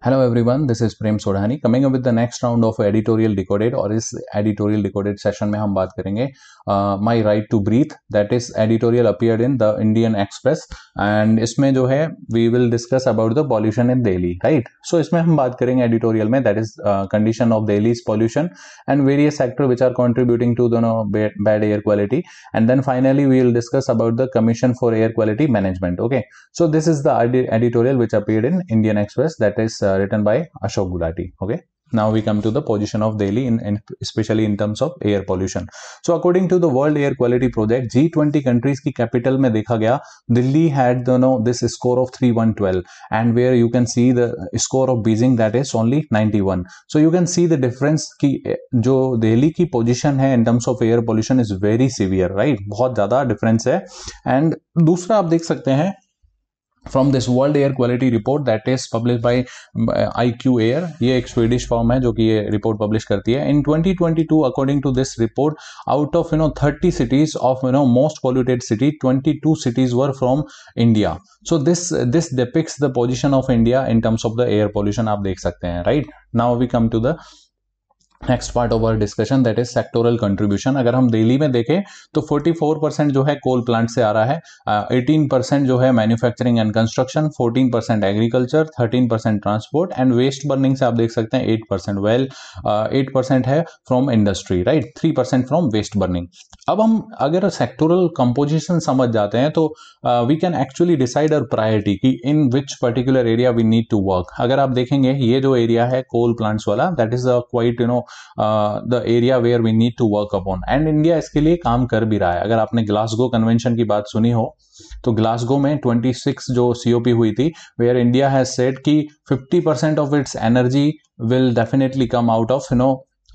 Hello everyone, this is Prem Sodhani coming up with the next round of editorial decoded और इस editorial decoded session में हम बात करेंगे My Right to Breathe, that is editorial appeared in the Indian Express and इसमें जो है we will discuss about the pollution in Delhi, right? So इसमें हम बात करेंगे editorial में that is condition of Delhi's pollution and various sectors which are contributing to the bad air quality, and then finally we will discuss about the Commission for Air Quality Management. Okay, so this is the editorial which appeared in Indian Express, that is written by Ashok Gulati. Okay, now we come to the position of Delhi in especially in terms of air pollution. So according to the World Air Quality Project, G20 countries की capital में देखा गया, Delhi had this score of 3112 and where you can see the score of Beijing that is only 91. So you can see the difference कि जो दिल्ली की position है in terms of air pollution is very severe, right? बहुत ज़्यादा difference है. And दूसरा आप देख सकते हैं from this World Air Quality Report that is published by IQ Air, ये एक स्वीडिश फॉर्म है जो कि ये रिपोर्ट पब्लिश करती है. In 2022 according to this report, out of 30 cities of most polluted city, 22 cities were from India. So this depicts the position of India in terms of the air pollution. आप देख सकते हैं, right? Now we come to the next part of our discussion that is sectoral contribution. अगर हम दिल्ली में देखें तो 44% जो है कोल प्लांट से आ रहा है, 18% जो है manufacturing and construction, 14% agriculture, 13% transport and waste burning से आप देख सकते हैं 8%. 8% है from industry, right, 3% from waste burning. अब हम अगर सेक्टोरल कंपोजिशन समझ जाते हैं तो we can actually decide our priority कि in which particular area we need to work. अगर आप देखेंगे ये जो एरिया है कोल प्लांट्स वाला, that is quite the area where we need to work upon, and India इसके लिए काम कर भी रहा है. अगर आपने ग्लासगो कन्वेंशन की बात सुनी हो तो ग्लासगो में 26 जो COP हुई थी, where India has said कि 50% of its energy will definitely come out of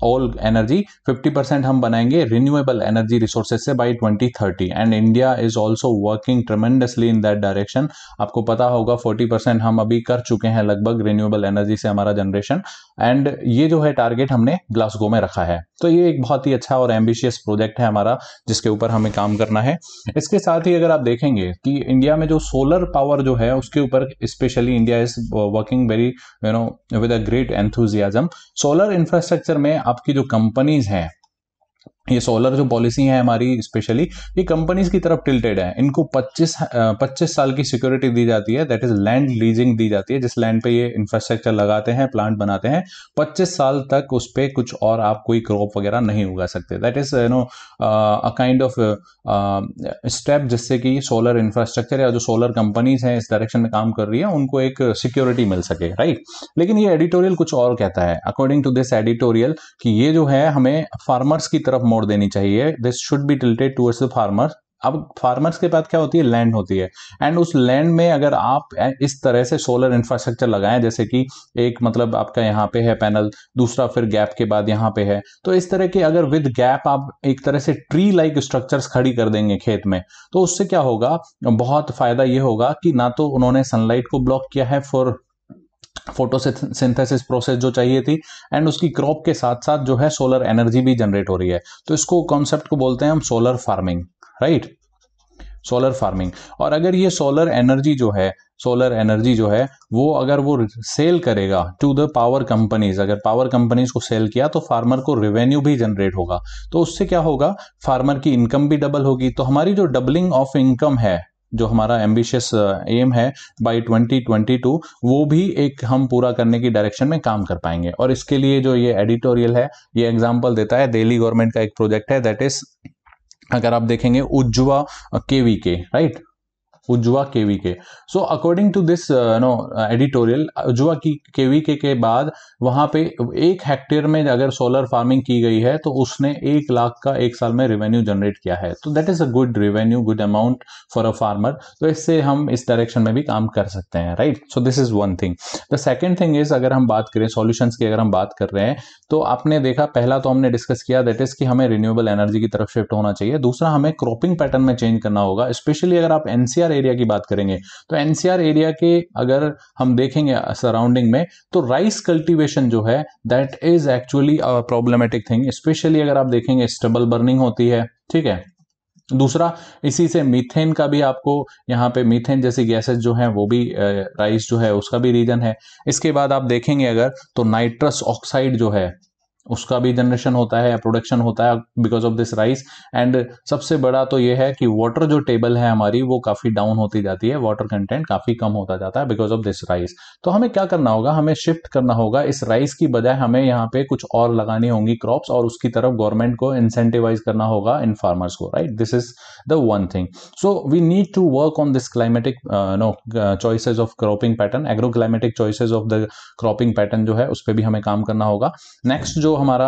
all energy, 50% हम बनाएंगे रिन्यूएबल एनर्जी रिसोर्सेज से by 2030 and India is also working tremendously in that direction. आपको पता होगा 40% हम अभी कर चुके हैं लगभग रिन्यूएबल एनर्जी से हमारा जनरेशन, एंड ये जो है टारगेट हमने ग्लासगो में रखा है. तो ये एक बहुत ही अच्छा और एम्बिशियस प्रोजेक्ट है हमारा जिसके ऊपर हमें काम करना है. इसके साथ ही अगर आप देखेंगे कि इंडिया में जो सोलर पावर जो है उसके ऊपर specially India is working very with a great enthusiasm. Solar infrastructure में आपकी जो कंपनीज हैं, ये सोलर जो पॉलिसी है हमारी स्पेशली ये कंपनीज की तरफ टिल्टेड है. इनको 25 साल की सिक्योरिटी दी जाती है, दैट इज लैंड लीजिंग दी जाती है. जिस लैंड पे ये इंफ्रास्ट्रक्चर लगाते हैं, प्लांट बनाते हैं, 25 साल तक उस पर कुछ और आप कोई क्रॉप वगैरह नहीं उगा सकते. That is a kind of step जिससे कि सोलर इंफ्रास्ट्रक्चर या जो सोलर कंपनीज हैं इस डायरेक्शन में काम कर रही है उनको एक सिक्योरिटी मिल सके, राइट. लेकिन ये एडिटोरियल कुछ और कहता है अकॉर्डिंग टू दिस एडिटोरियल कि ये जो है हमें फार्मर्स की तरफ मोड़ देनी चाहिए. This should be tilted towards the farmer. अब फार्मर्स के बाद क्या होती है, लैंड होती है, एंड उस लैंड में अगर आप इस तरह से सोलर इंफ्रास्ट्रक्चर लगाएं, जैसे कि एक मतलब आपका यहाँ पे है पैनल, दूसरा फिर गैप के बाद यहाँ पे है, तो इस तरह के अगर विद गैप आप एक तरह से ट्री लाइक स्ट्रक्चर्स खड़ी कर देंगे खेत में, तो उससे क्या होगा, बहुत फायदा ये होगा कि ना तो उन्होंने सनलाइट को ब्लॉक किया है फॉर फोटोसिंथेसिस प्रोसेस जो चाहिए थी, एंड उसकी क्रॉप के साथ साथ जो है सोलर एनर्जी भी जनरेट हो रही है. तो इसको कॉन्सेप्ट को बोलते हैं हम solar farming, right, solar farming. और अगर ये सोलर एनर्जी जो है वो अगर वो सेल करेगा टू द पावर कंपनीज, अगर पावर कंपनीज को सेल किया तो फार्मर को रेवेन्यू भी जनरेट होगा. तो उससे क्या होगा, फार्मर की इनकम भी डबल होगी. तो हमारी जो डबलिंग ऑफ इनकम है, जो हमारा एम्बिशियस एम है बाय 2022, वो भी एक हम पूरा करने की डायरेक्शन में काम कर पाएंगे. और इसके लिए जो ये एडिटोरियल है ये एग्जांपल देता है दिल्ली गवर्नमेंट का एक प्रोजेक्ट है, दैट इज अगर आप देखेंगे उज्ज्वा KVK, राइट, उज्ज्वा KVK. So according to this editorial, उज्ज्वा की KVK के बाद वहां पे 1 हेक्टेयर में अगर सोलर फार्मिंग की गई है तो उसने 1 लाख का एक साल में रेवेन्यू जनरेट किया है. तो that is a good revenue, good amount for a farmer. तो इससे हम इस डायरेक्शन में भी काम कर सकते हैं, right. So this is one thing. The second thing is, अगर हम बात करें सॉल्यूशंस की, अगर हम बात कर रहे हैं तो आपने देखा पहला तो हमने डिस्कस किया दैट इज कि हमें रिन्यूएबल एनर्जी की तरफ शिफ्ट होना चाहिए. दूसरा, हमें क्रॉपिंग पैटर्न में चेंज करना होगा. स्पेशली अगर आप NCR एरिया की बात करेंगे तो एनसीआर एरिया के अगर हम देखेंगे सराउंडिंग में तो राइस कल्टीवेशन जो है that is actually a problematic thing, specially अगर आप देखेंगे स्टबल बर्निंग होती है, ठीक है। दूसरा इसी से मीथेन का भी आपको यहाँ पे मीथेन जैसी गैसेस जो हैं वो भी राइस जो है उसका भी रीजन है। इसके बाद आप देखेंगे अगर तो नाइट्रस ऑक्साइड जो है उसका भी जनरेशन होता है या प्रोडक्शन होता है because of this rice. And सबसे बड़ा तो ये है कि वाटर जो टेबल है हमारी वो काफी डाउन होती जाती है, वाटर कंटेंट काफी कम होता जाता है बिकॉज ऑफ दिस राइस। तो हमें क्या करना होगा, हमें शिफ्ट करना होगा, इस राइस की बजाय हमें यहाँ पे कुछ और लगानी होंगी क्रॉप्स और उसकी तरफ गवर्नमेंट को इंसेंटिवाइज करना होगा इन फार्मर्स को, right. This is the one thing. So we need to work on this climatic choices of cropping pattern, agro climatic choices of the cropping pattern जो है उस पर भी हमें काम करना होगा। नेक्स्ट जो हमारा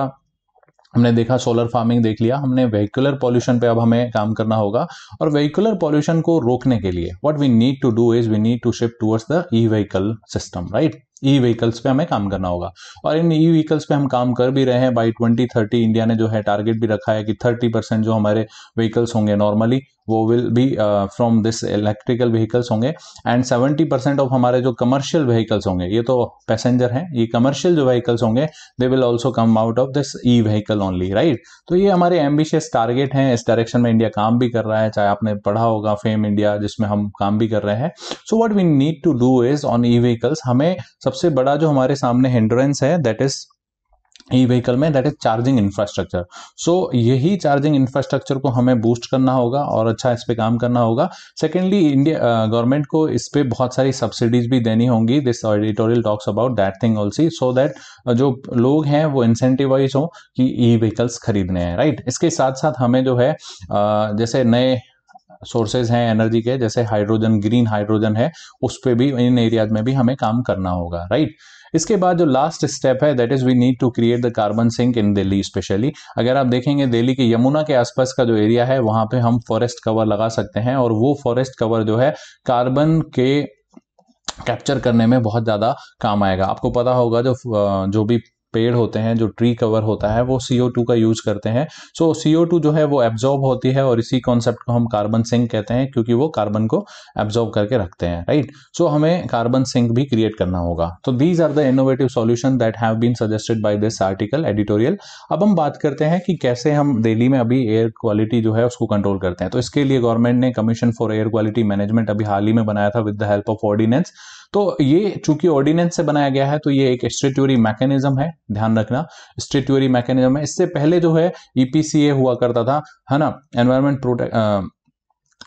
हमने देखा सोलर फार्मिंग देख लिया, हमने व्हीकुलर पॉल्यूशन पे अब हमें काम करना होगा। और व्हीकुलर पॉल्यूशन को रोकने के लिए what we need to do is we need to shift towards the E vehicle system, right. E vehicles पे हमें काम करना होगा और इन ई व्हीकल्स पे हम काम कर भी रहे हैं। बाई 2030 इंडिया ने जो है टारगेट भी रखा है कि 30% जो हमारे व्हीकल्स होंगे नॉर्मली वो will be from this electrical vehicles होंगे एंड 70% ऑफ हमारे जो कमर्शियल व्हीकल्स होंगे, ये तो पैसेंजर हैं, ये कमर्शियल जो व्हीकल्स होंगे they will also come out of this e vehicle only, right. तो ये हमारे एम्बिशियस टारगेट हैं, इस डायरेक्शन में इंडिया काम भी कर रहा है, चाहे आपने पढ़ा होगा फेम इंडिया जिसमें हम काम भी कर रहे हैं। So what we need to do is on E vehicles हमें सबसे बड़ा जो हमारे सामने हिंड्रेंस है दैट इज ई व्हीकल में, दैट इज चार्जिंग इंफ्रास्ट्रक्चर। सो यही चार्जिंग इंफ्रास्ट्रक्चर को हमें बूस्ट करना होगा और अच्छा इस पे काम करना होगा। सेकेंडली इंडिया गवर्नमेंट को इस पे बहुत सारी सब्सिडीज भी देनी होंगी, this editorial talks about that thing also, so that जो लोग हैं वो इंसेंटिवाइज हो कि ई व्हीकल्स खरीदने हैं, राइट। इसके साथ साथ हमें जो है जैसे नए सोर्सेज हैं एनर्जी के, जैसे हाइड्रोजन, ग्रीन हाइड्रोजन है, उस पे भी इन एरियाज में भी हमें काम करना होगा, राइट। इसके बाद जो लास्ट स्टेप है that is we need to create the carbon sink in Delhi specially. अगर आप देखेंगे दिल्ली के यमुना के आसपास का जो एरिया है वहां पे हम फॉरेस्ट कवर लगा सकते हैं और वो फॉरेस्ट कवर जो है कार्बन के कैप्चर करने में बहुत ज्यादा काम आएगा। आपको पता होगा जो भी पेड़ होते हैं, जो ट्री कवर होता है वो CO2 का यूज करते हैं। सो CO2 जो है वो एब्जॉर्ब होती है और इसी कॉन्सेप्ट को हम कार्बन सिंक कहते हैं क्योंकि वो कार्बन को एब्जॉर्ब करके रखते हैं, राइट। सो हमें कार्बन सिंक भी क्रिएट करना होगा। तो these are the innovative solution that have been suggested by this article editorial. अब हम बात करते हैं कि कैसे हम दिल्ली में अभी एयर क्वालिटी जो है उसको कंट्रोल करते हैं। तो इसके लिए गवर्नमेंट ने commission for air quality management अभी हाल ही में बनाया था with the help of ordinance. तो ये चूंकि ऑर्डिनेंस से बनाया गया है तो ये एक स्टैट्यूटरी मैकेनिज्म है, ध्यान रखना स्टैट्यूटरी मैकेनिज्म है। इससे पहले जो है EPCA हुआ करता था, है ना, environment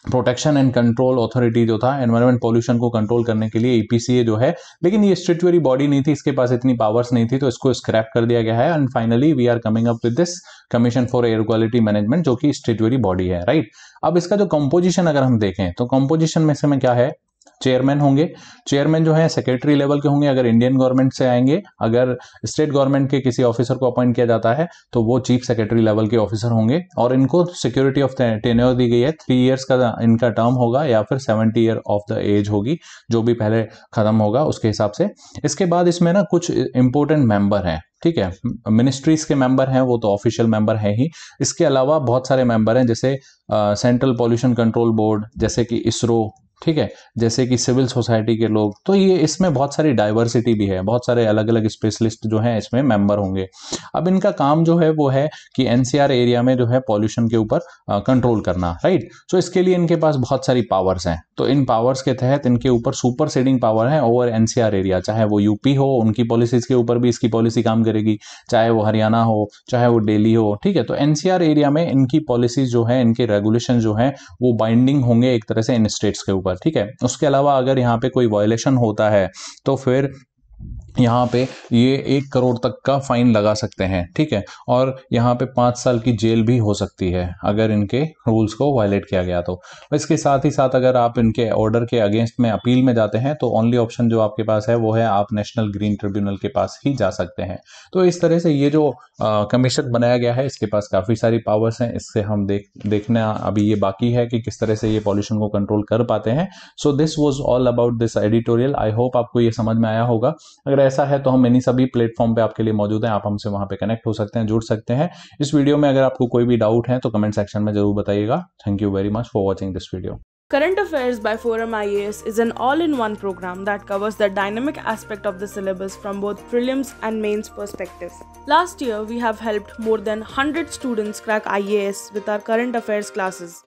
protection and control authority जो था, एनवायरमेंट पॉल्यूशन को कंट्रोल करने के लिए EPCA जो है, लेकिन ये स्टैट्यूटरी बॉडी नहीं थी, इसके पास इतनी पावर्स नहीं थी, तो इसको स्क्रैप कर दिया गया है and finally we are coming up with this commission for air quality management जो कि स्टैट्यूटरी बॉडी है, राइट। अब इसका जो कंपोजिशन अगर हम देखें तो कंपोजिशन में से में क्या है, चेयरमैन होंगे, चेयरमैन जो है सेक्रेटरी लेवल के होंगे अगर इंडियन गवर्नमेंट से आएंगे, अगर स्टेट गवर्नमेंट के किसी ऑफिसर को अपॉइंट किया जाता है तो वो चीफ सेक्रेटरी लेवल के ऑफिसर होंगे और इनको सिक्योरिटी ऑफ टेन्योर दी गई है, 3 इयर्स का इनका टर्म होगा या फिर 70 ईयर ऑफ द एज होगी, जो भी पहले खत्म होगा उसके हिसाब से। इसके बाद इसमें ना कुछ इंपोर्टेंट मेंबर हैं, ठीक है, मिनिस्ट्रीज के मेंबर हैं, वो तो ऑफिशियल मेंबर हैं ही। इसके अलावा बहुत सारे मेंबर हैं जैसे सेंट्रल पॉल्यूशन कंट्रोल बोर्ड, जैसे कि इसरो, ठीक है, जैसे कि सिविल सोसाइटी के लोग। तो ये इसमें बहुत सारी डाइवर्सिटी भी है, बहुत सारे अलग अलग स्पेशलिस्ट जो हैं इसमें मेंबर होंगे। अब इनका काम जो है वो है कि NCR एरिया में जो है पॉल्यूशन के ऊपर कंट्रोल करना, राइट। सो इसके लिए इनके पास बहुत सारी पावर्स हैं, तो इन पावर्स के तहत इनके ऊपर सुपर सीडिंग पावर है ओवर NCR एरिया, चाहे वो यूपी हो, उनकी पॉलिसीज के ऊपर भी इसकी पॉलिसी काम करेगी, चाहे वो हरियाणा हो, चाहे वो दिल्ली हो, ठीक है। तो NCR एरिया में इनकी पॉलिसीज जो है, इनके रेगुलेशन जो है वो बाइंडिंग होंगे एक तरह से इन स्टेट्स के ऊपर, ठीक है। उसके अलावा अगर यहाँ पे कोई वायलेशन होता है तो फिर यहाँ पे ये 1 करोड़ तक का फाइन लगा सकते हैं, ठीक है, और यहाँ पे 5 साल की जेल भी हो सकती है अगर इनके रूल्स को वायलेट किया गया तो। इसके साथ ही साथ अगर आप इनके ऑर्डर के अगेंस्ट में अपील में जाते हैं तो ओनली ऑप्शन जो आपके पास है वो है आप नेशनल ग्रीन ट्रिब्यूनल के पास ही जा सकते हैं। तो इस तरह से ये जो कमीशन बनाया गया है इसके पास काफ़ी सारी पावर्स हैं, इससे हम देखना अभी ये बाकी है कि किस तरह से ये पॉल्यूशन को कंट्रोल कर पाते हैं। So this was all about this editorial. I hope आपको ये समझ में आया होगा। अगर ऐसा है तो हम इन्हीं सभी प्लेटफॉर्म पे आपके लिए मौजूद हैं, आप हमसे वहां पे कनेक्ट हो सकते हैं, जुड़ सकते हैं। इस वीडियो में अगर आपको कोई भी डाउट है तो कमेंट सेक्शन में जरूर बताइएगा। Thank you very much for watching this video. Current Affairs by Forum IAS is an all-in-one program that covers the dynamic aspect of the syllabus from both prelims and mains perspective. Last year, we have helped more than 100 students crack IAS with our current affairs classes.